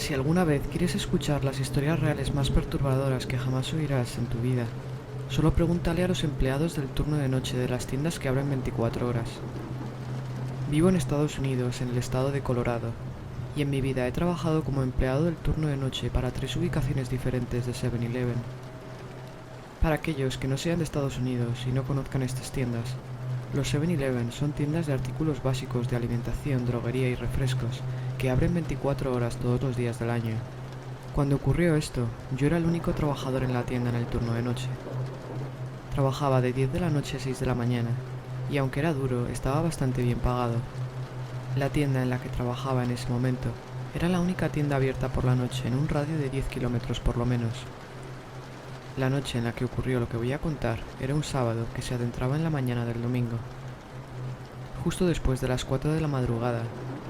Si alguna vez quieres escuchar las historias reales más perturbadoras que jamás oirás en tu vida, solo pregúntale a los empleados del turno de noche de las tiendas que abren 24 horas. Vivo en Estados Unidos, en el estado de Colorado, y en mi vida he trabajado como empleado del turno de noche para 3 ubicaciones diferentes de 7-Eleven. Para aquellos que no sean de Estados Unidos y no conozcan estas tiendas, los 7-Eleven son tiendas de artículos básicos de alimentación, droguería y refrescos que abren 24 horas todos los días del año. Cuando ocurrió esto, yo era el único trabajador en la tienda en el turno de noche. Trabajaba de 10 de la noche a 6 de la mañana, y aunque era duro, estaba bastante bien pagado. La tienda en la que trabajaba en ese momento era la única tienda abierta por la noche en un radio de 10 kilómetros por lo menos. La noche en la que ocurrió lo que voy a contar era un sábado que se adentraba en la mañana del domingo. Justo después de las 4 de la madrugada,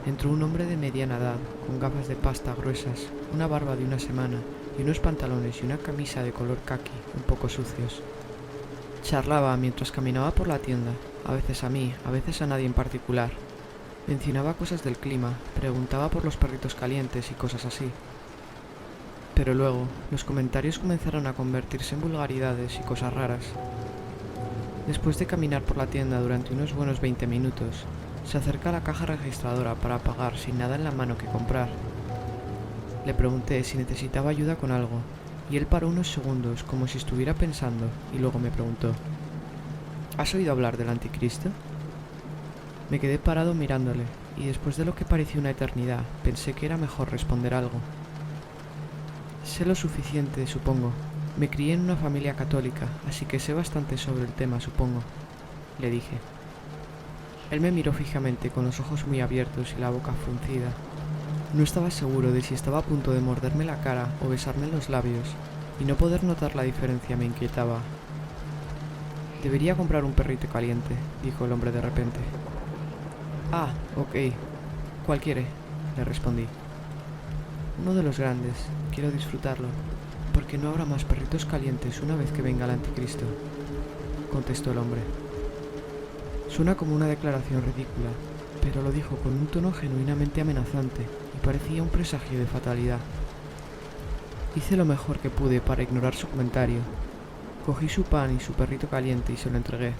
entró un hombre de mediana edad, con gafas de pasta gruesas, una barba de una semana y unos pantalones y una camisa de color caqui, un poco sucios. Charlaba mientras caminaba por la tienda, a veces a mí, a veces a nadie en particular. Mencionaba cosas del clima, preguntaba por los perritos calientes y cosas así. Pero luego, los comentarios comenzaron a convertirse en vulgaridades y cosas raras. Después de caminar por la tienda durante unos buenos 20 minutos, se acerca a la caja registradora para pagar sin nada en la mano que comprar. Le pregunté si necesitaba ayuda con algo, y él paró unos segundos como si estuviera pensando, y luego me preguntó: ¿has oído hablar del anticristo? Me quedé parado mirándole, y después de lo que pareció una eternidad, pensé que era mejor responder algo. Sé lo suficiente, supongo. Me crié en una familia católica, así que sé bastante sobre el tema, supongo, le dije. Él me miró fijamente con los ojos muy abiertos y la boca fruncida. No estaba seguro de si estaba a punto de morderme la cara o besarme los labios, y no poder notar la diferencia me inquietaba. Debería comprar un perrito caliente, dijo el hombre de repente. Ah, ok. ¿Cuál quiere?, le respondí. Uno de los grandes. Quiero disfrutarlo, porque no habrá más perritos calientes una vez que venga el anticristo, contestó el hombre. Suena como una declaración ridícula, pero lo dijo con un tono genuinamente amenazante y parecía un presagio de fatalidad. Hice lo mejor que pude para ignorar su comentario. Cogí su pan y su perrito caliente y se lo entregué.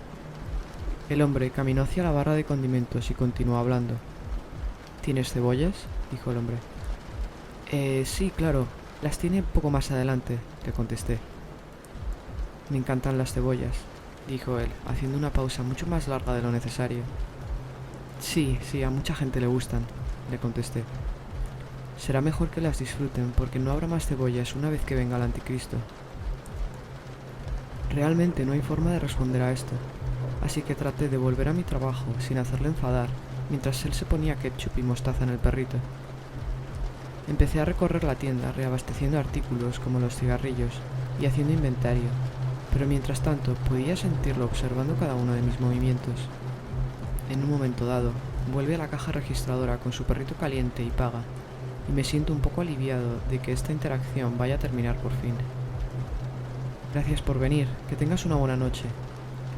El hombre caminó hacia la barra de condimentos y continuó hablando. ¿Tienes cebollas?, dijo el hombre. Sí, claro. Las tiene un poco más adelante, le contesté. Me encantan las cebollas, dijo él, haciendo una pausa mucho más larga de lo necesario. Sí, a mucha gente le gustan, le contesté. Será mejor que las disfruten, porque no habrá más cebollas una vez que venga el anticristo. Realmente no hay forma de responder a esto, así que traté de volver a mi trabajo sin hacerle enfadar, mientras él se ponía ketchup y mostaza en el perrito. Empecé a recorrer la tienda, reabasteciendo artículos como los cigarrillos y haciendo inventario, pero mientras tanto podía sentirlo observando cada uno de mis movimientos. En un momento dado, vuelve a la caja registradora con su perrito caliente y paga, y me siento un poco aliviado de que esta interacción vaya a terminar por fin. Gracias por venir, que tengas una buena noche,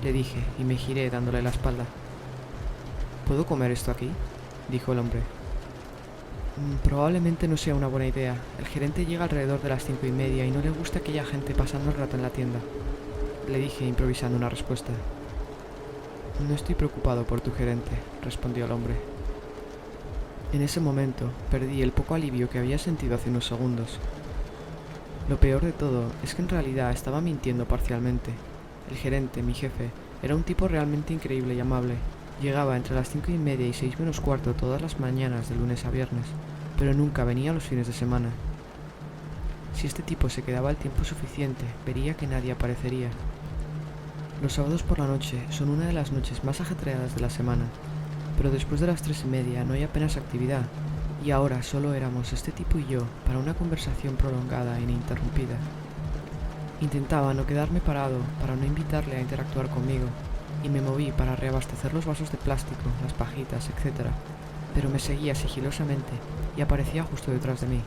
le dije y me giré dándole la espalda. ¿Puedo comer esto aquí?, dijo el hombre. Probablemente no sea una buena idea. El gerente llega alrededor de las 5:30 y no le gusta que haya gente pasando el rato en la tienda, le dije improvisando una respuesta. No estoy preocupado por tu gerente, respondió el hombre. En ese momento perdí el poco alivio que había sentido hace unos segundos. Lo peor de todo es que en realidad estaba mintiendo parcialmente. El gerente, mi jefe, era un tipo realmente increíble y amable. Llegaba entre las 5:30 y 6 menos cuarto todas las mañanas de lunes a viernes, pero nunca venía los fines de semana. Si este tipo se quedaba el tiempo suficiente, vería que nadie aparecería. Los sábados por la noche son una de las noches más ajetreadas de la semana, pero después de las 3:30 no hay apenas actividad, y ahora solo éramos este tipo y yo para una conversación prolongada e ininterrumpida. Intentaba no quedarme parado para no invitarle a interactuar conmigo, y me moví para reabastecer los vasos de plástico, las pajitas, etc., pero me seguía sigilosamente y aparecía justo detrás de mí.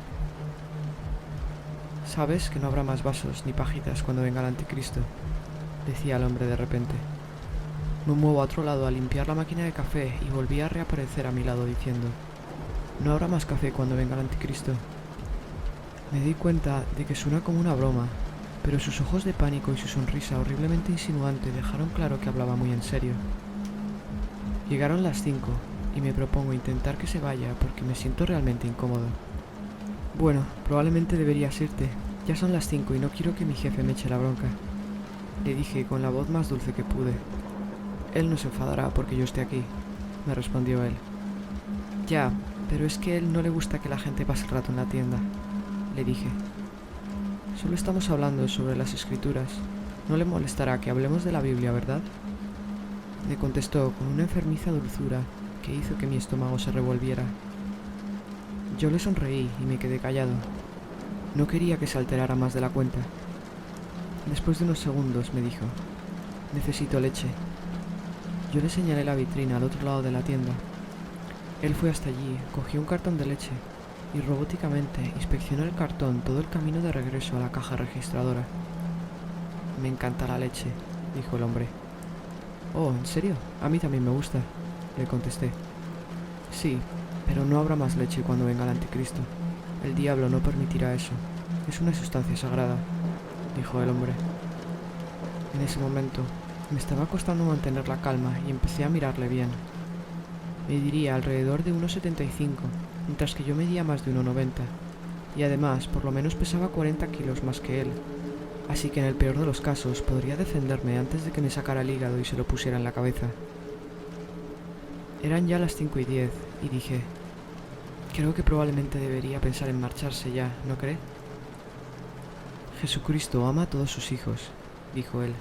Sabes que no habrá más vasos ni pajitas cuando venga el anticristo, decía el hombre de repente. Me muevo a otro lado a limpiar la máquina de café y volví a reaparecer a mi lado diciendo: no habrá más café cuando venga el anticristo. Me di cuenta de que suena como una broma, pero sus ojos de pánico y su sonrisa horriblemente insinuante dejaron claro que hablaba muy en serio. Llegaron las 5 y me propongo intentar que se vaya porque me siento realmente incómodo. Bueno, probablemente deberías irte. Ya son las 5 y no quiero que mi jefe me eche la bronca. Le dije con la voz más dulce que pude. Él no se enfadará porque yo esté aquí, me respondió él. Ya, pero es que a él no le gusta que la gente pase el rato en la tienda, le dije. Solo estamos hablando sobre las escrituras. No le molestará que hablemos de la Biblia, ¿verdad? Me contestó con una enfermiza dulzura que hizo que mi estómago se revolviera. Yo le sonreí y me quedé callado. No quería que se alterara más de la cuenta. Después de unos segundos me dijo: necesito leche. Yo le señalé la vitrina al otro lado de la tienda. Él fue hasta allí, cogió un cartón de leche y robóticamente inspeccionó el cartón todo el camino de regreso a la caja registradora. Me encanta la leche, dijo el hombre. Oh, ¿en serio? A mí también me gusta, le contesté. Sí, pero no habrá más leche cuando venga el anticristo. El diablo no permitirá eso. Es una sustancia sagrada, dijo el hombre. En ese momento me estaba costando mantener la calma y empecé a mirarle bien. Mediría alrededor de 1,75, mientras que yo medía más de 1,90, y además por lo menos pesaba 40 kilos más que él, así que en el peor de los casos podría defenderme antes de que me sacara el hígado y se lo pusiera en la cabeza. Eran ya las 5:10 y dije: creo que probablemente debería pensar en marcharse ya, ¿no cree? Jesucristo ama a todos sus hijos, dijo él.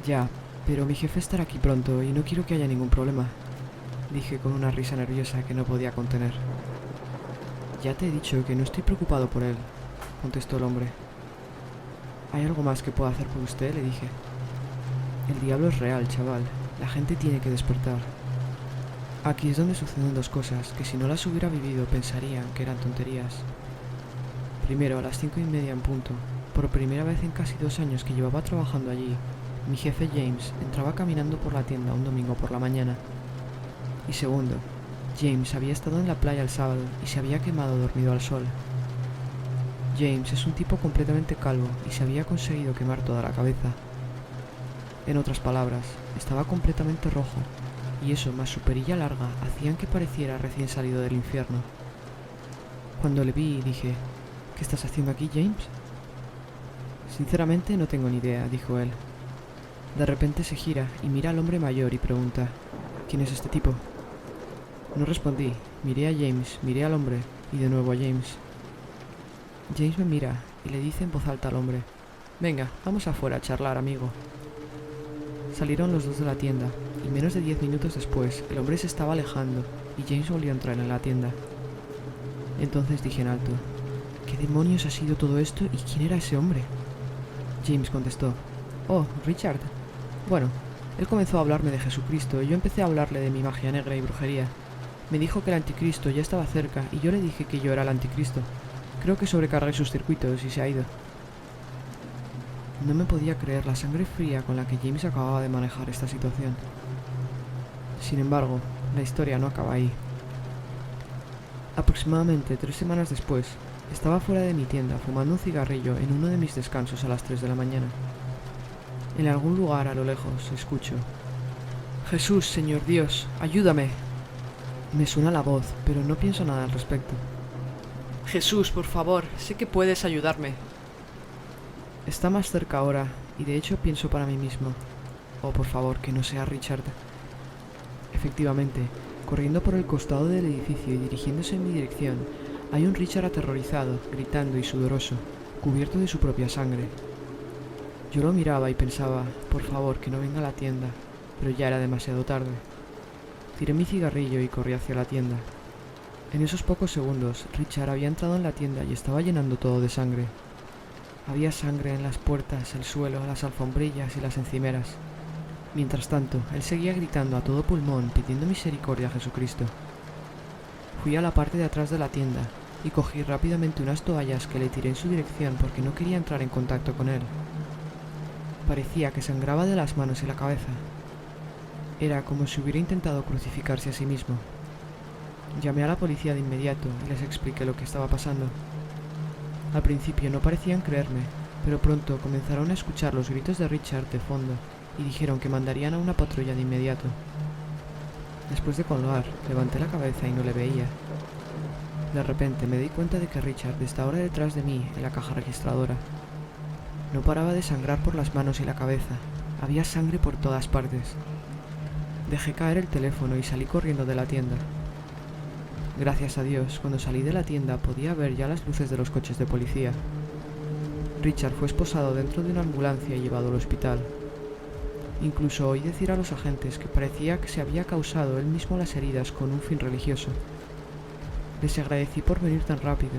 Ya, pero mi jefe estará aquí pronto y no quiero que haya ningún problema, dije con una risa nerviosa que no podía contener. Ya te he dicho que no estoy preocupado por él, contestó el hombre. ¿Hay algo más que pueda hacer por usted?, le dije. El diablo es real, chaval. La gente tiene que despertar. Aquí es donde suceden dos cosas que si no las hubiera vivido pensarían que eran tonterías. Primero, a las 5:30 en punto, por primera vez en casi 2 años que llevaba trabajando allí, mi jefe James entraba caminando por la tienda un domingo por la mañana. Y segundo, James había estado en la playa el sábado y se había quemado dormido al sol. James es un tipo completamente calvo y se había conseguido quemar toda la cabeza. En otras palabras, estaba completamente rojo, y eso más su perilla larga hacían que pareciera recién salido del infierno. Cuando le vi dije: ¿qué estás haciendo aquí, James? Sinceramente no tengo ni idea, dijo él. De repente se gira y mira al hombre mayor y pregunta: ¿quién es este tipo? No respondí. Miré a James, miré al hombre y de nuevo a James. James me mira y le dice en voz alta al hombre: venga, vamos afuera a charlar, amigo. Salieron los dos de la tienda y menos de 10 minutos después el hombre se estaba alejando y James volvió a entrar en la tienda. Entonces dije en alto: ¿qué demonios ha sido todo esto y quién era ese hombre? James contestó: oh, Richard. Bueno, él comenzó a hablarme de Jesucristo y yo empecé a hablarle de mi magia negra y brujería. Me dijo que el anticristo ya estaba cerca y yo le dije que yo era el anticristo. Creo que sobrecargué sus circuitos y se ha ido. No me podía creer la sangre fría con la que James acababa de manejar esta situación. Sin embargo, la historia no acaba ahí. Aproximadamente 3 semanas después, estaba fuera de mi tienda fumando un cigarrillo en uno de mis descansos a las 3 de la mañana. En algún lugar a lo lejos escucho: Jesús, Señor Dios, ayúdame. Me suena la voz, pero no pienso nada al respecto. Jesús, por favor, sé que puedes ayudarme. Está más cerca ahora, y de hecho pienso para mí mismo: oh, por favor, que no sea Richard. Efectivamente, corriendo por el costado del edificio y dirigiéndose en mi dirección, hay un Richard aterrorizado, gritando y sudoroso, cubierto de su propia sangre. Yo lo miraba y pensaba: por favor, que no venga a la tienda, pero ya era demasiado tarde. Tiré mi cigarrillo y corrí hacia la tienda. En esos pocos segundos, Richard había entrado en la tienda y estaba llenando todo de sangre. Había sangre en las puertas, el suelo, las alfombrillas y las encimeras. Mientras tanto, él seguía gritando a todo pulmón, pidiendo misericordia a Jesucristo. Fui a la parte de atrás de la tienda y cogí rápidamente unas toallas que le tiré en su dirección porque no quería entrar en contacto con él. Parecía que sangraba de las manos y la cabeza. Era como si hubiera intentado crucificarse a sí mismo. Llamé a la policía de inmediato y les expliqué lo que estaba pasando. Al principio no parecían creerme, pero pronto comenzaron a escuchar los gritos de Richard de fondo y dijeron que mandarían a una patrulla de inmediato. Después de colgar, levanté la cabeza y no le veía. De repente me di cuenta de que Richard estaba ahora detrás de mí en la caja registradora. No paraba de sangrar por las manos y la cabeza. Había sangre por todas partes. Dejé caer el teléfono y salí corriendo de la tienda. Gracias a Dios, cuando salí de la tienda podía ver ya las luces de los coches de policía. Richard fue esposado dentro de una ambulancia y llevado al hospital. Incluso oí decir a los agentes que parecía que se había causado él mismo las heridas con un fin religioso. Les agradecí por venir tan rápido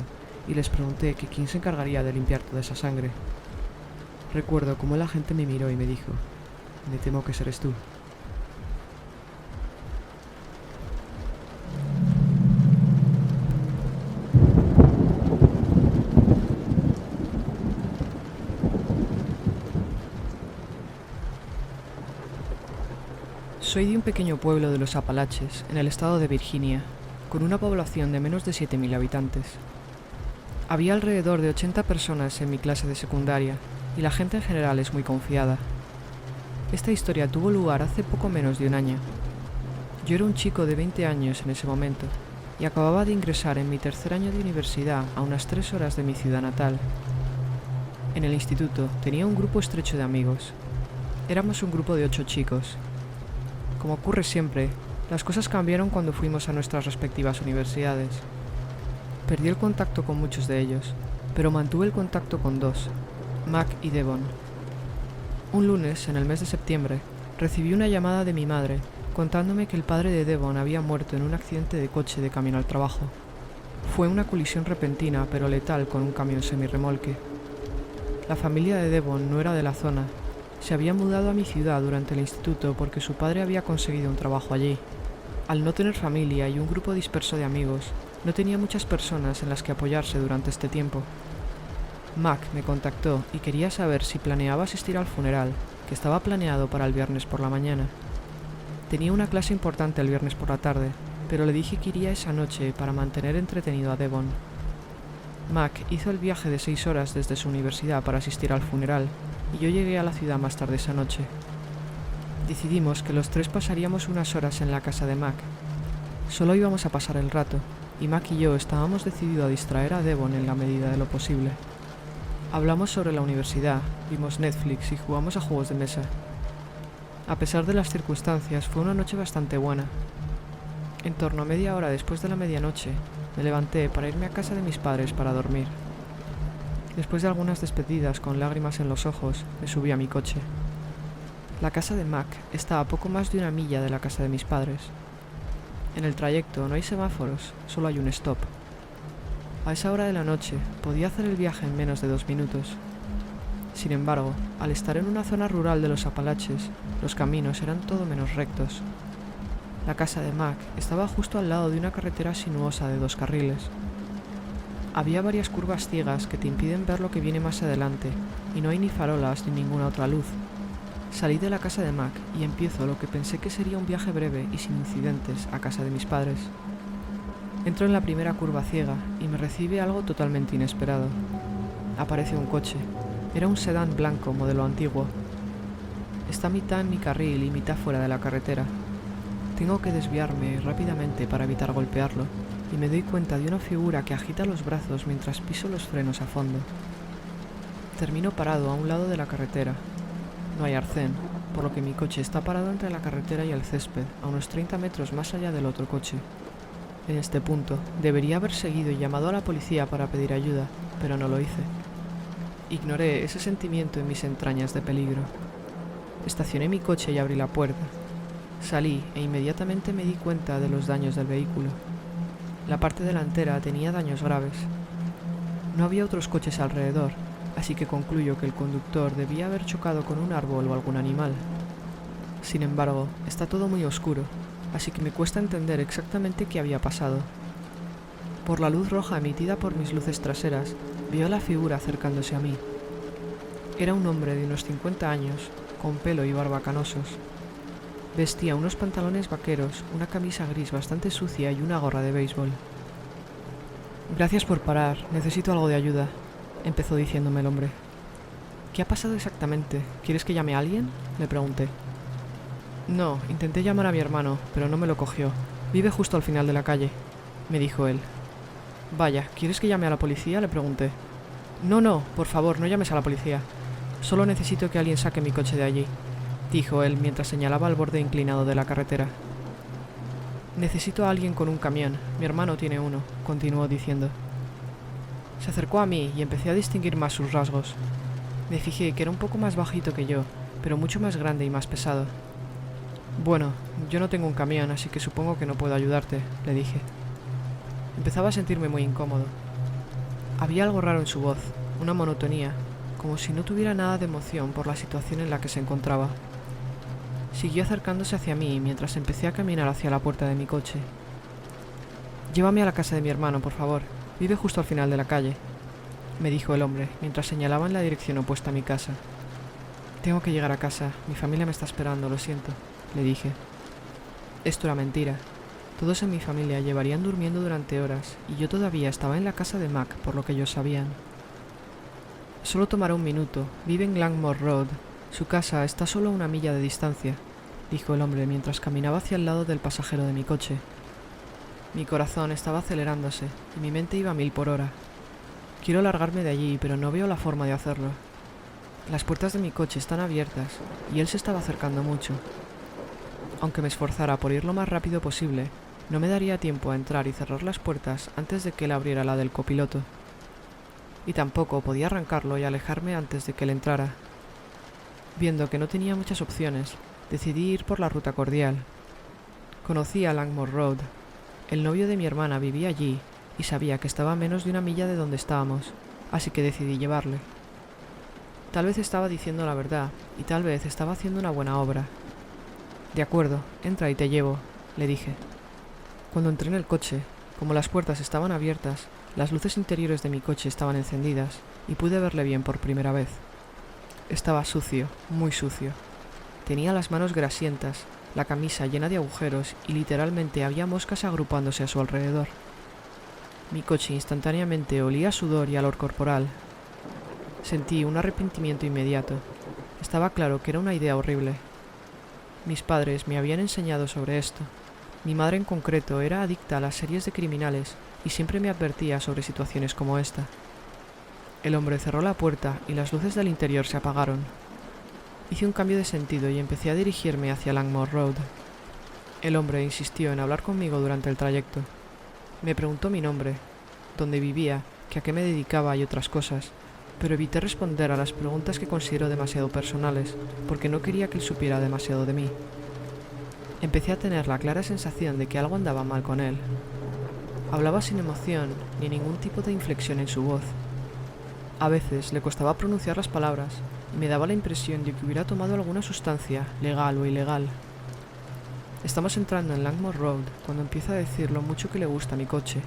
y les pregunté que quién se encargaría de limpiar toda esa sangre. Recuerdo cómo el agente me miró y me dijo: "Me temo que serás tú". Soy de un pequeño pueblo de los Apalaches, en el estado de Virginia, con una población de menos de 7.000 habitantes. Había alrededor de 80 personas en mi clase de secundaria, y la gente en general es muy confiada. Esta historia tuvo lugar hace poco menos de un año. Yo era un chico de 20 años en ese momento, y acababa de ingresar en mi tercer año de universidad a unas 3 horas de mi ciudad natal. En el instituto tenía un grupo estrecho de amigos. Éramos un grupo de 8 chicos. Como ocurre siempre, las cosas cambiaron cuando fuimos a nuestras respectivas universidades. Perdí el contacto con muchos de ellos, pero mantuve el contacto con 2, Mac y Devon. Un lunes, en el mes de septiembre, recibí una llamada de mi madre contándome que el padre de Devon había muerto en un accidente de coche de camino al trabajo. Fue una colisión repentina pero letal con un camión semirremolque. La familia de Devon no era de la zona. Se había mudado a mi ciudad durante el instituto porque su padre había conseguido un trabajo allí. Al no tener familia y un grupo disperso de amigos, no tenía muchas personas en las que apoyarse durante este tiempo. Mac me contactó y quería saber si planeaba asistir al funeral, que estaba planeado para el viernes por la mañana. Tenía una clase importante el viernes por la tarde, pero le dije que iría esa noche para mantener entretenido a Devon. Mac hizo el viaje de 6 horas desde su universidad para asistir al funeral, y yo llegué a la ciudad más tarde esa noche. Decidimos que los 3 pasaríamos unas horas en la casa de Mac. Solo íbamos a pasar el rato, y Mac y yo estábamos decididos a distraer a Devon en la medida de lo posible. Hablamos sobre la universidad, vimos Netflix y jugamos a juegos de mesa. A pesar de las circunstancias, fue una noche bastante buena. En torno a media hora después de la medianoche, me levanté para irme a casa de mis padres para dormir. Después de algunas despedidas con lágrimas en los ojos, me subí a mi coche. La casa de Mac está a poco más de 1 milla de la casa de mis padres. En el trayecto no hay semáforos, solo hay un stop. A esa hora de la noche podía hacer el viaje en menos de 2 minutos. Sin embargo, al estar en una zona rural de los Apalaches, los caminos eran todo menos rectos. La casa de Mac estaba justo al lado de una carretera sinuosa de 2 carriles. Había varias curvas ciegas que te impiden ver lo que viene más adelante, y no hay ni farolas ni ninguna otra luz. Salí de la casa de Mac y empiezo lo que pensé que sería un viaje breve y sin incidentes a casa de mis padres. Entro en la primera curva ciega y me recibe algo totalmente inesperado. Aparece un coche. Era un sedán blanco modelo antiguo. Está mitad en mi carril y mitad fuera de la carretera. Tengo que desviarme rápidamente para evitar golpearlo, y me doy cuenta de una figura que agita los brazos mientras piso los frenos a fondo. Termino parado a un lado de la carretera. No hay arcén, por lo que mi coche está parado entre la carretera y el césped, a unos 30 metros más allá del otro coche. En este punto, debería haber seguido y llamado a la policía para pedir ayuda, pero no lo hice. Ignoré ese sentimiento en mis entrañas de peligro. Estacioné mi coche y abrí la puerta. Salí e inmediatamente me di cuenta de los daños del vehículo. La parte delantera tenía daños graves. No había otros coches alrededor, así que concluyo que el conductor debía haber chocado con un árbol o algún animal. Sin embargo, está todo muy oscuro, así que me cuesta entender exactamente qué había pasado. Por la luz roja emitida por mis luces traseras, vi a la figura acercándose a mí. Era un hombre de unos 50 años, con pelo y barba canosos. Vestía unos pantalones vaqueros, una camisa gris bastante sucia y una gorra de béisbol. «Gracias por parar, necesito algo de ayuda», empezó diciéndome el hombre. ¿Qué ha pasado exactamente? ¿Quieres que llame a alguien? Le pregunté. No, intenté llamar a mi hermano, pero no me lo cogió. Vive justo al final de la calle, me dijo él. Vaya, ¿quieres que llame a la policía? Le pregunté. No, por favor, no llames a la policía. Solo necesito que alguien saque mi coche de allí, dijo él mientras señalaba al borde inclinado de la carretera. Necesito a alguien con un camión. Mi hermano tiene uno, continuó diciendo. Se acercó a mí y empecé a distinguir más sus rasgos. Me fijé que era un poco más bajito que yo, pero mucho más grande y más pesado. Bueno, yo no tengo un camión, así que supongo que no puedo ayudarte, le dije. Empezaba a sentirme muy incómodo. Había algo raro en su voz, una monotonía, como si no tuviera nada de emoción por la situación en la que se encontraba. Siguió acercándose hacia mí mientras empecé a caminar hacia la puerta de mi coche. Llévame a la casa de mi hermano, por favor. Vive justo al final de la calle, me dijo el hombre mientras señalaba en la dirección opuesta a mi casa. Tengo que llegar a casa, mi familia me está esperando, lo siento, le dije. Esto era mentira. Todos en mi familia llevarían durmiendo durante horas y yo todavía estaba en la casa de Mac, por lo que ellos sabían. Solo tomará un minuto, vive en Langmore Road. Su casa está solo a 1 milla de distancia, dijo el hombre mientras caminaba hacia el lado del pasajero de mi coche. Mi corazón estaba acelerándose y mi mente iba a 1000 por hora. Quiero largarme de allí, pero no veo la forma de hacerlo. Las puertas de mi coche están abiertas y él se estaba acercando mucho. Aunque me esforzara por ir lo más rápido posible, no me daría tiempo a entrar y cerrar las puertas antes de que él abriera la del copiloto. Y tampoco podía arrancarlo y alejarme antes de que él entrara. Viendo que no tenía muchas opciones, decidí ir por la ruta cordial. Conocí a Langmore Road. El novio de mi hermana vivía allí y sabía que estaba a menos de 1 milla de donde estábamos, así que decidí llevarle. Tal vez estaba diciendo la verdad y tal vez estaba haciendo una buena obra. De acuerdo, entra y te llevo, le dije. Cuando entré en el coche, como las puertas estaban abiertas, las luces interiores de mi coche estaban encendidas y pude verle bien por primera vez. Estaba sucio, muy sucio. Tenía las manos grasientas, la camisa llena de agujeros y literalmente había moscas agrupándose a su alrededor. Mi coche instantáneamente olía a sudor y a olor corporal. Sentí un arrepentimiento inmediato. Estaba claro que era una idea horrible. Mis padres me habían enseñado sobre esto. Mi madre en concreto era adicta a las series de criminales y siempre me advertía sobre situaciones como esta. El hombre cerró la puerta y las luces del interior se apagaron. Hice un cambio de sentido y empecé a dirigirme hacia Langmore Road. El hombre insistió en hablar conmigo durante el trayecto. Me preguntó mi nombre, dónde vivía, que a qué me dedicaba y otras cosas, pero evité responder a las preguntas que considero demasiado personales, porque no quería que él supiera demasiado de mí. Empecé a tener la clara sensación de que algo andaba mal con él. Hablaba sin emoción ni ningún tipo de inflexión en su voz. A veces le costaba pronunciar las palabras y me daba la impresión de que hubiera tomado alguna sustancia, legal o ilegal. Estamos entrando en Langmore Road cuando empieza a decir lo mucho que le gusta mi coche.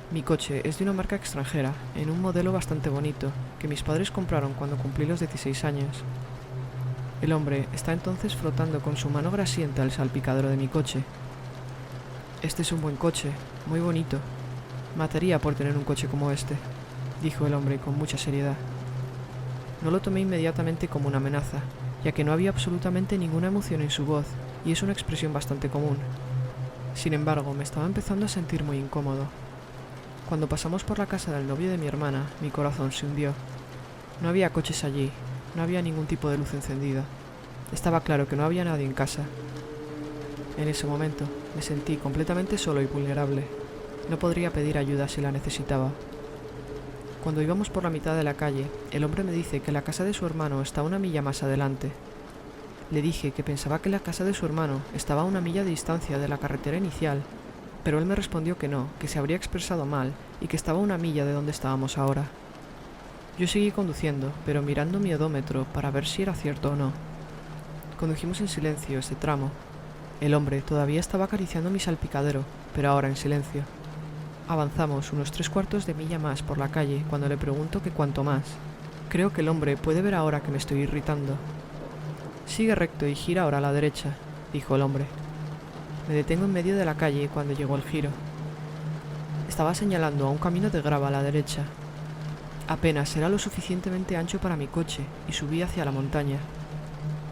Mi coche es de una marca extranjera, en un modelo bastante bonito, que mis padres compraron cuando cumplí los 16 años. El hombre está entonces frotando con su mano grasienta el salpicadero de mi coche. Este es un buen coche, muy bonito. Mataría por tener un coche como este, dijo el hombre con mucha seriedad. No lo tomé inmediatamente como una amenaza, ya que no había absolutamente ninguna emoción en su voz, y es una expresión bastante común. Sin embargo, me estaba empezando a sentir muy incómodo. Cuando pasamos por la casa del novio de mi hermana, mi corazón se hundió. No había coches allí, no había ningún tipo de luz encendida. Estaba claro que no había nadie en casa. En ese momento, me sentí completamente solo y vulnerable. No podría pedir ayuda si la necesitaba. Cuando íbamos por la mitad de la calle, el hombre me dice que la casa de su hermano está 1 milla más adelante. Le dije que pensaba que la casa de su hermano estaba a 1 milla de distancia de la carretera inicial, pero él me respondió que no, que se habría expresado mal y que estaba a 1 milla de donde estábamos ahora. Yo seguí conduciendo, pero mirando mi odómetro para ver si era cierto o no. Condujimos en silencio ese tramo. El hombre todavía estaba acariciando mi salpicadero, pero ahora en silencio. Avanzamos unos 3/4 de milla más por la calle cuando le pregunto que cuánto más. Creo que el hombre puede ver ahora que me estoy irritando. Sigue recto y gira ahora a la derecha, dijo el hombre. Me detengo en medio de la calle cuando llegó el giro. Estaba señalando a un camino de grava a la derecha. Apenas era lo suficientemente ancho para mi coche y subí hacia la montaña.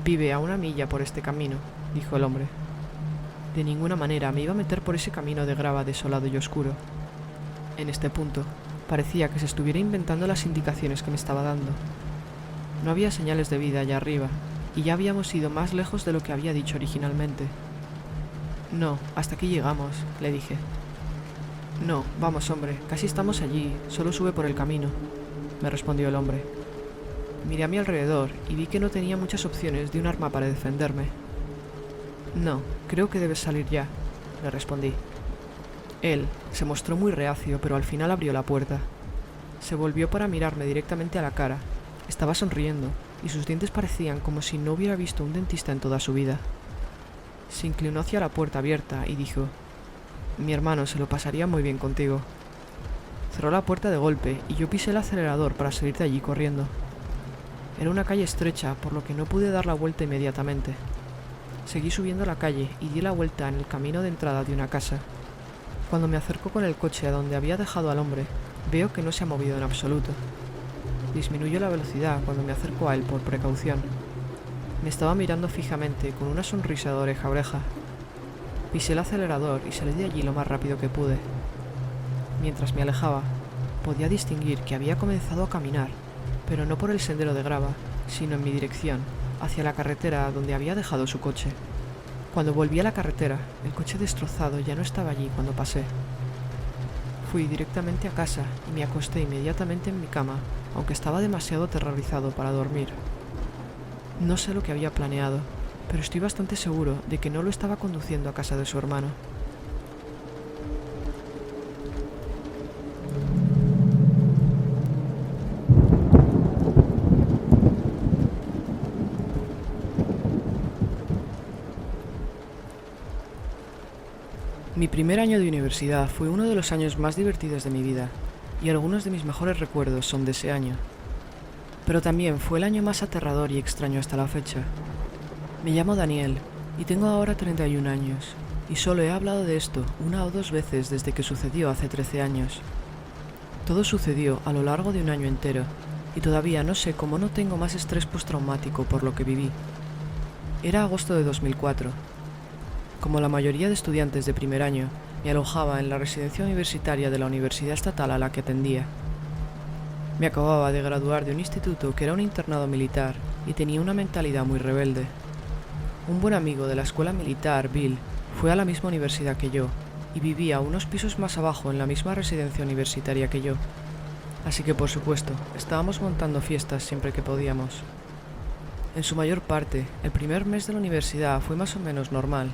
«Vive a 1 milla por este camino», dijo el hombre. De ninguna manera me iba a meter por ese camino de grava desolado y oscuro. En este punto, parecía que se estuviera inventando las indicaciones que me estaba dando. No había señales de vida allá arriba, y ya habíamos ido más lejos de lo que había dicho originalmente. «No, hasta aquí llegamos», le dije. «No, vamos, hombre, casi estamos allí, solo sube por el camino», me respondió el hombre. Miré a mi alrededor y vi que no tenía muchas opciones de un arma para defenderme. «No, creo que debes salir ya», le respondí. Él se mostró muy reacio, pero al final abrió la puerta. Se volvió para mirarme directamente a la cara. Estaba sonriendo, y sus dientes parecían como si no hubiera visto un dentista en toda su vida. Se inclinó hacia la puerta abierta y dijo: «Mi hermano se lo pasaría muy bien contigo». Cerró la puerta de golpe y yo pisé el acelerador para salir de allí corriendo. Era una calle estrecha, por lo que no pude dar la vuelta inmediatamente. Seguí subiendo la calle y di la vuelta en el camino de entrada de una casa. Cuando me acerco con el coche a donde había dejado al hombre, veo que no se ha movido en absoluto. Disminuyo la velocidad cuando me acerco a él por precaución. Me estaba mirando fijamente con una sonrisa de oreja a oreja. Pisé el acelerador y salí de allí lo más rápido que pude. Mientras me alejaba, podía distinguir que había comenzado a caminar, pero no por el sendero de grava, sino en mi dirección, hacia la carretera donde había dejado su coche. Cuando volví a la carretera, el coche destrozado ya no estaba allí cuando pasé. Fui directamente a casa y me acosté inmediatamente en mi cama, aunque estaba demasiado aterrorizado para dormir. No sé lo que había planeado, pero estoy bastante seguro de que no lo estaba conduciendo a casa de su hermano. Mi primer año de universidad fue uno de los años más divertidos de mi vida, y algunos de mis mejores recuerdos son de ese año. Pero también fue el año más aterrador y extraño hasta la fecha. Me llamo Daniel, y tengo ahora 31 años, y solo he hablado de esto 1 o 2 veces desde que sucedió hace 13 años. Todo sucedió a lo largo de un año entero, y todavía no sé cómo no tengo más estrés postraumático por lo que viví. Era agosto de 2004. Como la mayoría de estudiantes de primer año, me alojaba en la residencia universitaria de la universidad estatal a la que atendía. Me acababa de graduar de un instituto que era un internado militar y tenía una mentalidad muy rebelde. Un buen amigo de la escuela militar, Bill, fue a la misma universidad que yo y vivía unos pisos más abajo en la misma residencia universitaria que yo. Así que, por supuesto, estábamos montando fiestas siempre que podíamos. En su mayor parte, el primer mes de la universidad fue más o menos normal.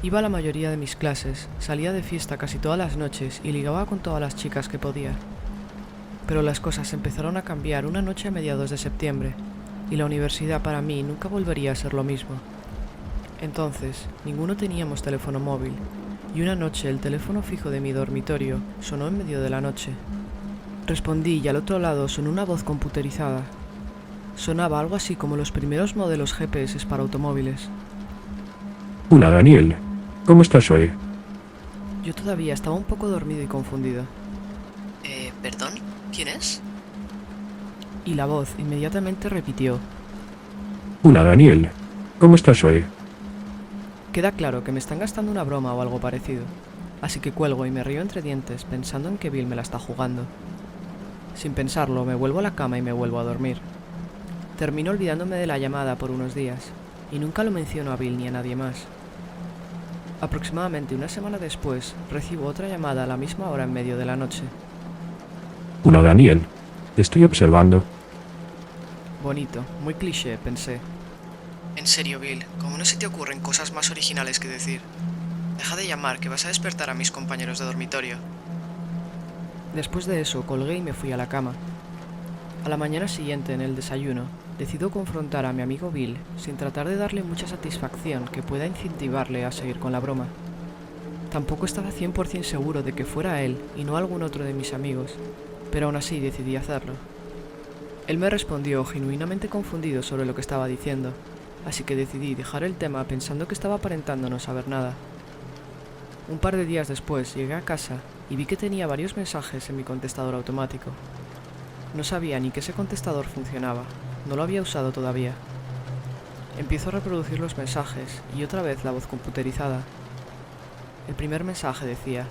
Iba a la mayoría de mis clases, salía de fiesta casi todas las noches y ligaba con todas las chicas que podía. Pero las cosas empezaron a cambiar una noche a mediados de septiembre, y la universidad para mí nunca volvería a ser lo mismo. Entonces, ninguno teníamos teléfono móvil, y una noche el teléfono fijo de mi dormitorio sonó en medio de la noche. Respondí y al otro lado sonó una voz computerizada. Sonaba algo así como los primeros modelos GPS para automóviles. Hola, Daniel. ¿Cómo estás hoy? Yo todavía estaba un poco dormido y confundido. ¿Perdón? ¿Quién es? Y la voz inmediatamente repitió. Hola, Daniel. ¿Cómo estás hoy? Queda claro que me están gastando una broma o algo parecido, así que cuelgo y me río entre dientes pensando en que Bill me la está jugando. Sin pensarlo, me vuelvo a la cama y me vuelvo a dormir. Termino olvidándome de la llamada por unos días, y nunca lo menciono a Bill ni a nadie más. Aproximadamente 1 semana después, recibo otra llamada a la misma hora en medio de la noche. Hola, Daniel. Te estoy observando. Bonito, muy cliché, pensé. En serio, Bill, ¿cómo no se te ocurren cosas más originales que decir? Deja de llamar, que vas a despertar a mis compañeros de dormitorio. Después de eso, colgué y me fui a la cama. A la mañana siguiente, en el desayuno, decido confrontar a mi amigo Bill sin tratar de darle mucha satisfacción que pueda incentivarle a seguir con la broma. Tampoco estaba 100% seguro de que fuera él y no algún otro de mis amigos, pero aún así decidí hacerlo. Él me respondió genuinamente confundido sobre lo que estaba diciendo, así que decidí dejar el tema pensando que estaba aparentando no saber nada. Un par de días después llegué a casa y vi que tenía varios mensajes en mi contestador automático. No sabía ni que ese contestador funcionaba, no lo había usado todavía. Empiezo a reproducir los mensajes y otra vez la voz computerizada. El primer mensaje decía: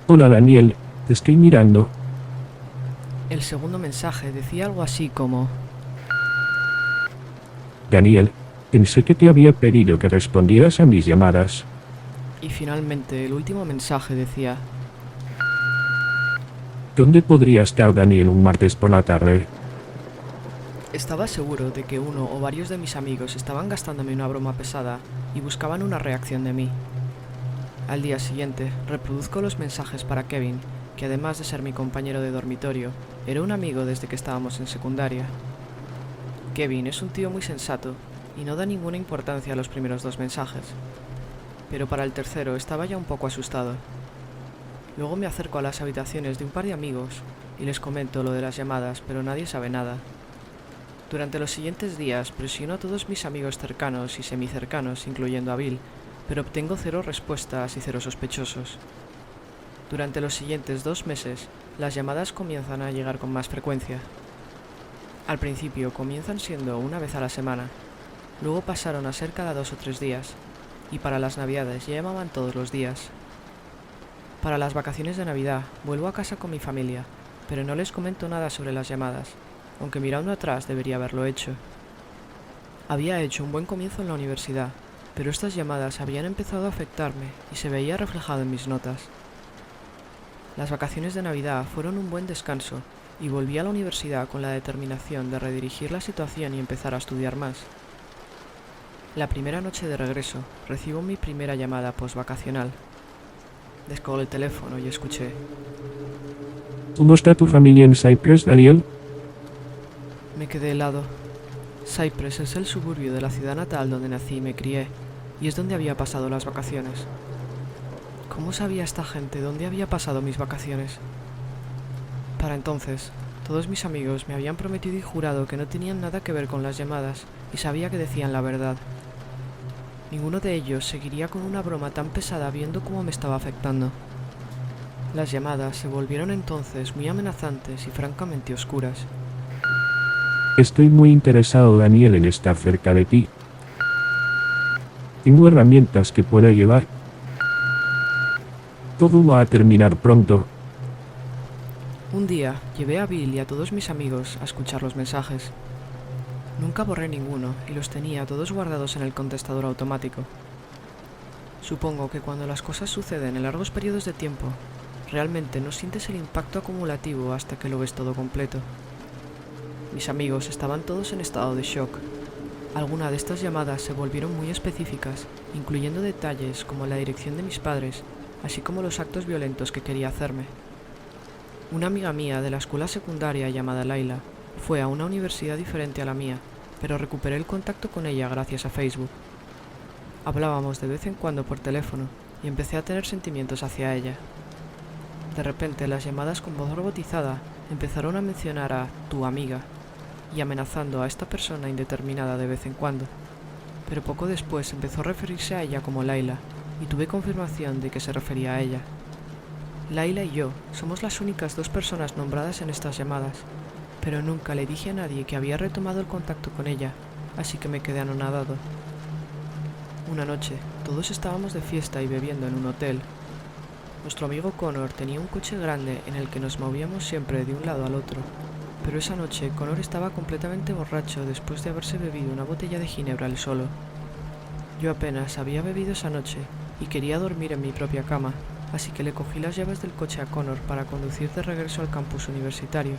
Hola Daniel, te estoy mirando. El segundo mensaje decía algo así como: Daniel, pensé que te había pedido que respondieras a mis llamadas. Y finalmente el último mensaje decía: ¿Dónde podría estar Daniel un martes por la tarde? Estaba seguro de que uno o varios de mis amigos estaban gastándome una broma pesada y buscaban una reacción de mí. Al día siguiente, reproduzco los mensajes para Kevin, que además de ser mi compañero de dormitorio, era un amigo desde que estábamos en secundaria. Kevin es un tío muy sensato y no da ninguna importancia a los primeros dos mensajes, pero para el tercero estaba ya un poco asustado. Luego me acerco a las habitaciones de un par de amigos y les comento lo de las llamadas, pero nadie sabe nada. Durante los siguientes días presiono a todos mis amigos cercanos y semicercanos, incluyendo a Bill, pero obtengo 0 respuestas y 0 sospechosos. Durante los siguientes 2 meses, las llamadas comienzan a llegar con más frecuencia. Al principio comienzan siendo una vez a la semana, luego pasaron a ser cada 2 o 3 días, y para las navidades ya llamaban todos los días. Para las vacaciones de Navidad vuelvo a casa con mi familia, pero no les comento nada sobre las llamadas, aunque mirando atrás debería haberlo hecho. Había hecho un buen comienzo en la universidad, pero estas llamadas habían empezado a afectarme y se veía reflejado en mis notas. Las vacaciones de Navidad fueron un buen descanso y volví a la universidad con la determinación de redirigir la situación y empezar a estudiar más. La primera noche de regreso recibo mi primera llamada postvacacional. Descolgué el teléfono y escuché: ¿Cómo está tu familia en Cypress, Daniel? Me quedé helado. Cypress es el suburbio de la ciudad natal donde nací y me crié, y es donde había pasado las vacaciones. ¿Cómo sabía esta gente dónde había pasado mis vacaciones? Para entonces, todos mis amigos me habían prometido y jurado que no tenían nada que ver con las llamadas, y sabía que decían la verdad. Ninguno de ellos seguiría con una broma tan pesada viendo cómo me estaba afectando. Las llamadas se volvieron entonces muy amenazantes y francamente oscuras. Estoy muy interesado, Daniel, en estar cerca de ti. Tengo herramientas que puedo llevar. Todo va a terminar pronto. Un día llevé a Bill y a todos mis amigos a escuchar los mensajes. Nunca borré ninguno y los tenía todos guardados en el contestador automático. Supongo que cuando las cosas suceden en largos periodos de tiempo, realmente no sientes el impacto acumulativo hasta que lo ves todo completo. Mis amigos estaban todos en estado de shock. Algunas de estas llamadas se volvieron muy específicas, incluyendo detalles como la dirección de mis padres, así como los actos violentos que quería hacerme. Una amiga mía de la escuela secundaria llamada Laila fue a una universidad diferente a la mía, pero recuperé el contacto con ella gracias a Facebook. Hablábamos de vez en cuando por teléfono y empecé a tener sentimientos hacia ella. De repente las llamadas con voz robotizada empezaron a mencionar a tu amiga y amenazando a esta persona indeterminada de vez en cuando, pero poco después empezó a referirse a ella como Laila y tuve confirmación de que se refería a ella. Laila y yo somos las únicas 2 personas nombradas en estas llamadas, pero nunca le dije a nadie que había retomado el contacto con ella, así que me quedé anonadado. Una noche, todos estábamos de fiesta y bebiendo en un hotel. Nuestro amigo Connor tenía un coche grande en el que nos movíamos siempre de un lado al otro, pero esa noche Connor estaba completamente borracho después de haberse bebido una botella de ginebra él solo. Yo apenas había bebido esa noche y quería dormir en mi propia cama, así que le cogí las llaves del coche a Connor para conducir de regreso al campus universitario,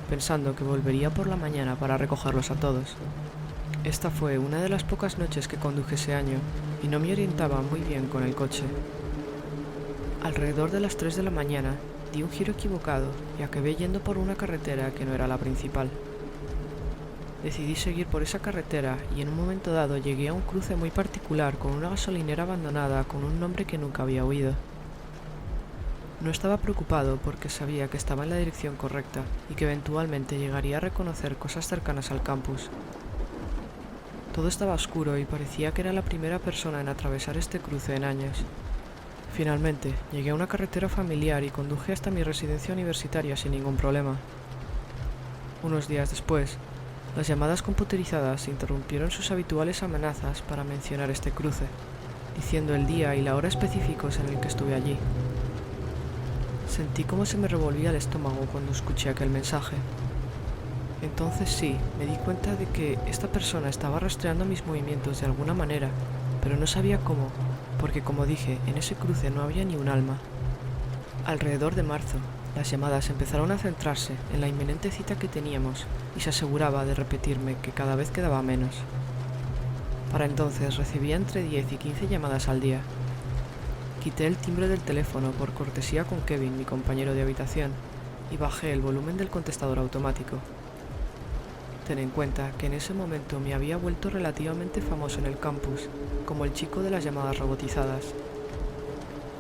pensando que volvería por la mañana para recogerlos a todos. Esta fue una de las pocas noches que conduje ese año y no me orientaba muy bien con el coche. Alrededor de las 3 de la mañana di un giro equivocado y acabé yendo por una carretera que no era la principal. Decidí seguir por esa carretera y en un momento dado llegué a un cruce muy particular con una gasolinera abandonada con un nombre que nunca había oído. No estaba preocupado porque sabía que estaba en la dirección correcta y que eventualmente llegaría a reconocer cosas cercanas al campus. Todo estaba oscuro y parecía que era la primera persona en atravesar este cruce en años. Finalmente, llegué a una carretera familiar y conduje hasta mi residencia universitaria sin ningún problema. Unos días después, las llamadas computerizadas interrumpieron sus habituales amenazas para mencionar este cruce, diciendo el día y la hora específicos en el que estuve allí. Sentí como se me revolvía el estómago cuando escuché aquel mensaje. Entonces sí, me di cuenta de que esta persona estaba rastreando mis movimientos de alguna manera, pero no sabía cómo, porque como dije, en ese cruce no había ni un alma. Alrededor de marzo, las llamadas empezaron a centrarse en la inminente cita que teníamos y se aseguraba de repetirme que cada vez quedaba menos. Para entonces recibía entre 10 y 15 llamadas al día. Quité el timbre del teléfono por cortesía con Kevin, mi compañero de habitación, y bajé el volumen del contestador automático. Ten en cuenta que en ese momento me había vuelto relativamente famoso en el campus, como el chico de las llamadas robotizadas.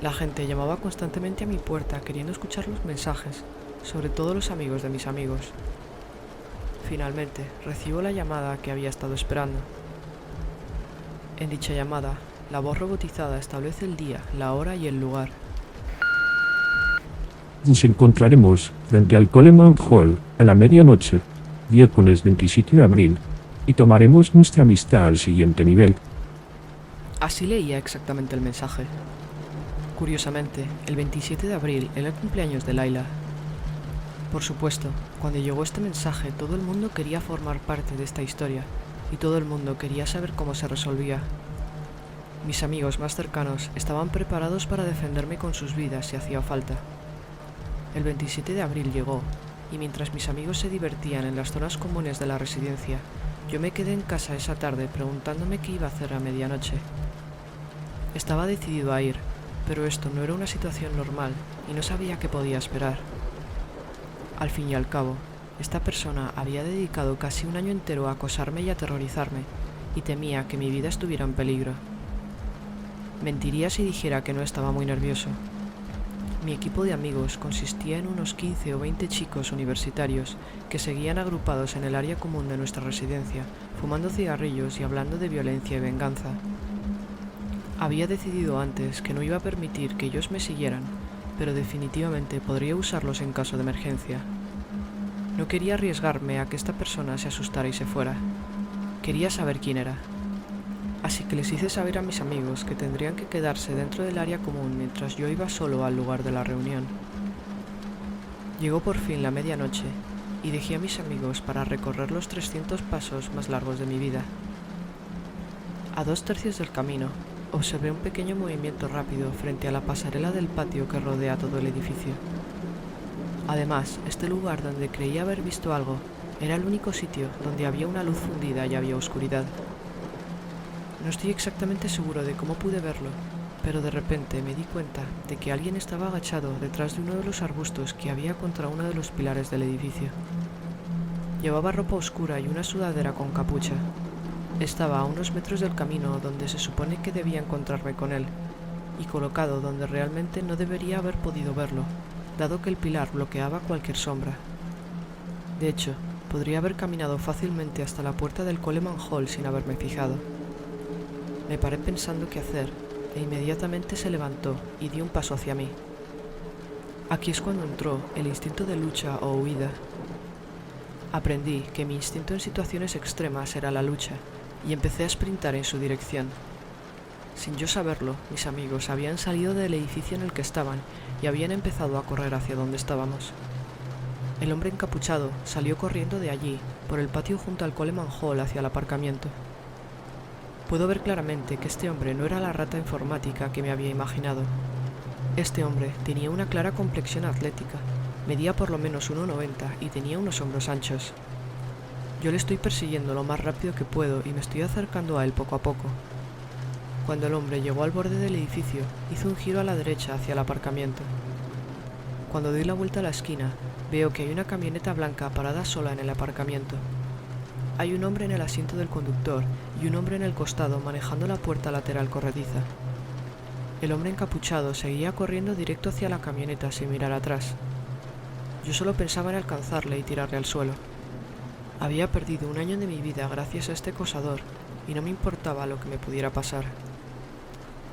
La gente llamaba constantemente a mi puerta queriendo escuchar los mensajes, sobre todo los amigos de mis amigos. Finalmente, recibo la llamada que había estado esperando. En dicha llamada, la voz robotizada establece el día, la hora y el lugar. Nos encontraremos frente al Coleman Hall a la medianoche, miércoles 27 de abril, y tomaremos nuestra amistad al siguiente nivel. Así leía exactamente el mensaje. Curiosamente, el 27 de abril era el cumpleaños de Layla. Por supuesto, cuando llegó este mensaje todo el mundo quería formar parte de esta historia, y todo el mundo quería saber cómo se resolvía. Mis amigos más cercanos estaban preparados para defenderme con sus vidas si hacía falta. El 27 de abril llegó, y mientras mis amigos se divertían en las zonas comunes de la residencia, yo me quedé en casa esa tarde preguntándome qué iba a hacer a medianoche. Estaba decidido a ir, pero esto no era una situación normal y no sabía qué podía esperar. Al fin y al cabo, esta persona había dedicado casi un año entero a acosarme y aterrorizarme, y temía que mi vida estuviera en peligro. Mentiría si dijera que no estaba muy nervioso. Mi equipo de amigos consistía en unos 15 o 20 chicos universitarios que seguían agrupados en el área común de nuestra residencia, fumando cigarrillos y hablando de violencia y venganza. Había decidido antes que no iba a permitir que ellos me siguieran, pero definitivamente podría usarlos en caso de emergencia. No quería arriesgarme a que esta persona se asustara y se fuera. Quería saber quién era. Así que les hice saber a mis amigos que tendrían que quedarse dentro del área común mientras yo iba solo al lugar de la reunión. Llegó por fin la medianoche y dejé a mis amigos para recorrer los 300 pasos más largos de mi vida. A 2/3 del camino, observé un pequeño movimiento rápido frente a la pasarela del patio que rodea todo el edificio. Además, este lugar donde creía haber visto algo era el único sitio donde había una luz fundida y había oscuridad. No estoy exactamente seguro de cómo pude verlo, pero de repente me di cuenta de que alguien estaba agachado detrás de uno de los arbustos que había contra uno de los pilares del edificio. Llevaba ropa oscura y una sudadera con capucha. Estaba a unos metros del camino donde se supone que debía encontrarme con él, y colocado donde realmente no debería haber podido verlo, dado que el pilar bloqueaba cualquier sombra. De hecho, podría haber caminado fácilmente hasta la puerta del Coleman Hall sin haberme fijado. Me paré pensando qué hacer, e inmediatamente se levantó y dio un paso hacia mí. Aquí es cuando entró el instinto de lucha o huida. Aprendí que mi instinto en situaciones extremas era la lucha, y empecé a sprintar en su dirección. Sin yo saberlo, mis amigos habían salido del edificio en el que estaban y habían empezado a correr hacia donde estábamos. El hombre encapuchado salió corriendo de allí, por el patio junto al Coleman Hall hacia el aparcamiento. Puedo ver claramente que este hombre no era la rata informática que me había imaginado. Este hombre tenía una clara complexión atlética, medía por lo menos 1,90 y tenía unos hombros anchos. Yo le estoy persiguiendo lo más rápido que puedo y me estoy acercando a él poco a poco. Cuando el hombre llegó al borde del edificio, hizo un giro a la derecha hacia el aparcamiento. Cuando doy la vuelta a la esquina, veo que hay una camioneta blanca parada sola en el aparcamiento. Hay un hombre en el asiento del conductor y un hombre en el costado manejando la puerta lateral corrediza. El hombre encapuchado seguía corriendo directo hacia la camioneta sin mirar atrás. Yo solo pensaba en alcanzarle y tirarle al suelo. Había perdido un año de mi vida gracias a este acosador y no me importaba lo que me pudiera pasar.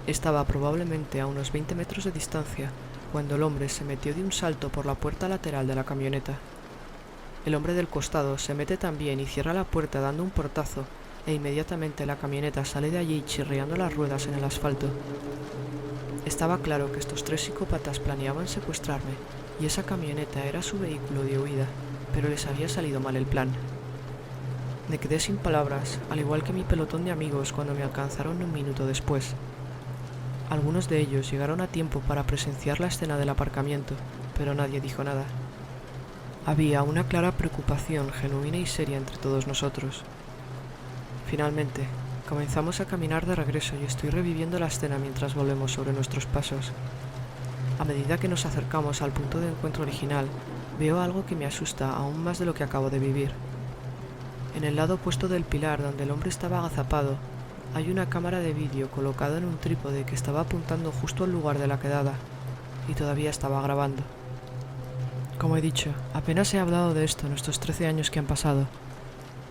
Estaba probablemente a unos 20 metros de distancia cuando el hombre se metió de un salto por la puerta lateral de la camioneta. El hombre del costado se mete también y cierra la puerta dando un portazo, e inmediatamente la camioneta sale de allí chirriando las ruedas en el asfalto. Estaba claro que estos tres psicópatas planeaban secuestrarme, y esa camioneta era su vehículo de huida, pero les había salido mal el plan. Me quedé sin palabras, al igual que mi pelotón de amigos cuando me alcanzaron un minuto después. Algunos de ellos llegaron a tiempo para presenciar la escena del aparcamiento, pero nadie dijo nada. Había una clara preocupación genuina y seria entre todos nosotros. Finalmente, comenzamos a caminar de regreso y estoy reviviendo la escena mientras volvemos sobre nuestros pasos. A medida que nos acercamos al punto de encuentro original, veo algo que me asusta aún más de lo que acabo de vivir. En el lado opuesto del pilar donde el hombre estaba agazapado, hay una cámara de vídeo colocada en un trípode que estaba apuntando justo al lugar de la quedada, y todavía estaba grabando. Como he dicho, apenas he hablado de esto en estos 13 años que han pasado.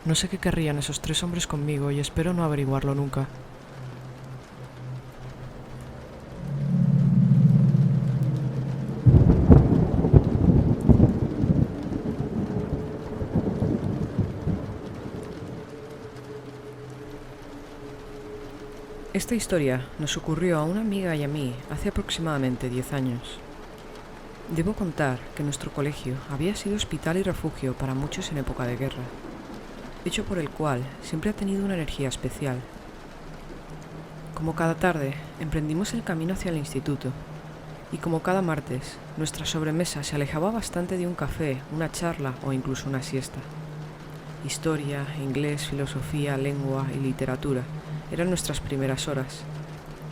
No sé qué querrían esos tres hombres conmigo y espero no averiguarlo nunca. Esta historia nos ocurrió a una amiga y a mí hace aproximadamente 10 años. Debo contar que nuestro colegio había sido hospital y refugio para muchos en época de guerra, hecho por el cual siempre ha tenido una energía especial. Como cada tarde, emprendimos el camino hacia el instituto, y como cada martes, nuestra sobremesa se alejaba bastante de un café, una charla o incluso una siesta. Historia, inglés, filosofía, lengua y literatura eran nuestras primeras horas,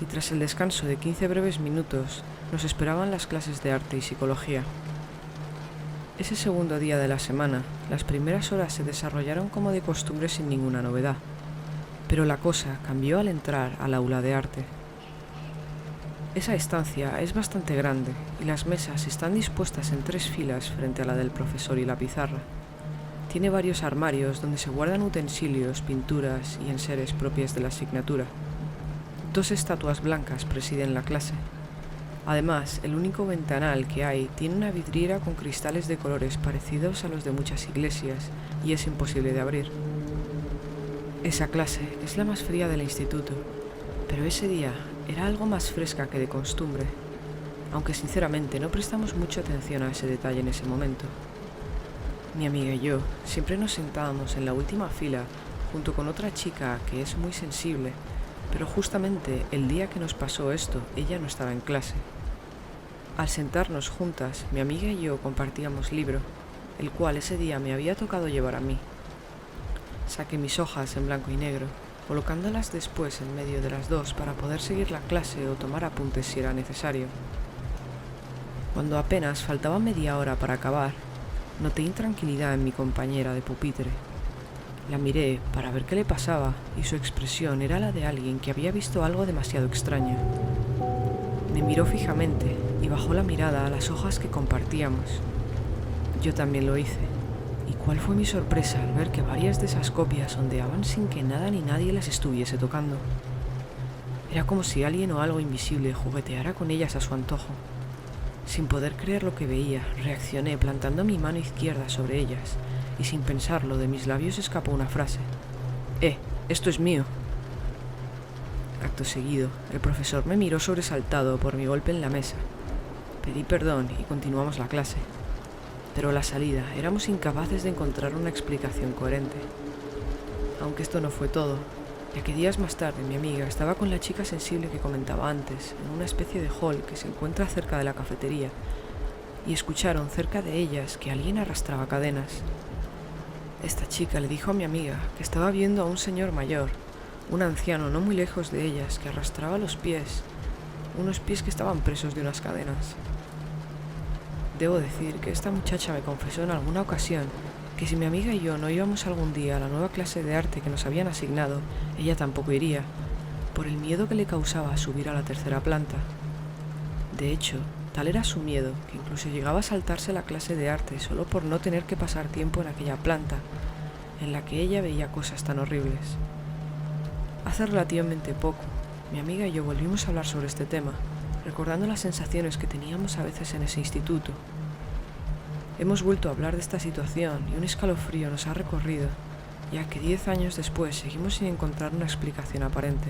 y tras el descanso de 15 breves minutos, nos esperaban las clases de arte y psicología. Ese segundo día de la semana, las primeras horas se desarrollaron como de costumbre sin ninguna novedad, pero la cosa cambió al entrar al aula de arte. Esa estancia es bastante grande y las mesas están dispuestas en 3 filas frente a la del profesor y la pizarra. Tiene varios armarios donde se guardan utensilios, pinturas y enseres propias de la asignatura. 2 estatuas blancas presiden la clase. Además, el único ventanal que hay tiene una vidriera con cristales de colores parecidos a los de muchas iglesias y es imposible de abrir. Esa clase es la más fría del instituto, pero ese día era algo más fresca que de costumbre, aunque sinceramente no prestamos mucha atención a ese detalle en ese momento. Mi amiga y yo siempre nos sentábamos en la última fila junto con otra chica que es muy sensible, pero justamente el día que nos pasó esto, ella no estaba en clase. Al sentarnos juntas, mi amiga y yo compartíamos libro, el cual ese día me había tocado llevar a mí. Saqué mis hojas en blanco y negro, colocándolas después en medio de las dos para poder seguir la clase o tomar apuntes si era necesario. Cuando apenas faltaba media hora para acabar, noté intranquilidad en mi compañera de pupitre. La miré para ver qué le pasaba y su expresión era la de alguien que había visto algo demasiado extraño. Me miró fijamente y bajó la mirada a las hojas que compartíamos. Yo también lo hice, y cuál fue mi sorpresa al ver que varias de esas copias ondeaban sin que nada ni nadie las estuviese tocando. Era como si alguien o algo invisible jugueteara con ellas a su antojo. Sin poder creer lo que veía, reaccioné plantando mi mano izquierda sobre ellas, y sin pensarlo de mis labios escapó una frase. Esto es mío. Acto seguido, el profesor me miró sobresaltado por mi golpe en la mesa. Pedí perdón y continuamos la clase. Pero a la salida éramos incapaces de encontrar una explicación coherente. Aunque esto no fue todo, ya que días más tarde mi amiga estaba con la chica sensible que comentaba antes, en una especie de hall que se encuentra cerca de la cafetería, y escucharon cerca de ellas que alguien arrastraba cadenas. Esta chica le dijo a mi amiga que estaba viendo a un señor mayor, un anciano no muy lejos de ellas, que arrastraba los pies, unos pies que estaban presos de unas cadenas. Debo decir que esta muchacha me confesó en alguna ocasión que si mi amiga y yo no íbamos algún día a la nueva clase de arte que nos habían asignado, ella tampoco iría, por el miedo que le causaba subir a la 3ª planta. De hecho, tal era su miedo que incluso llegaba a saltarse la clase de arte solo por no tener que pasar tiempo en aquella planta, en la que ella veía cosas tan horribles. Hace relativamente poco, Mi amiga y yo volvimos a hablar sobre este tema, recordando las sensaciones que teníamos a veces en ese instituto. Hemos vuelto a hablar de esta situación y un escalofrío nos ha recorrido, ya que 10 años después seguimos sin encontrar una explicación aparente.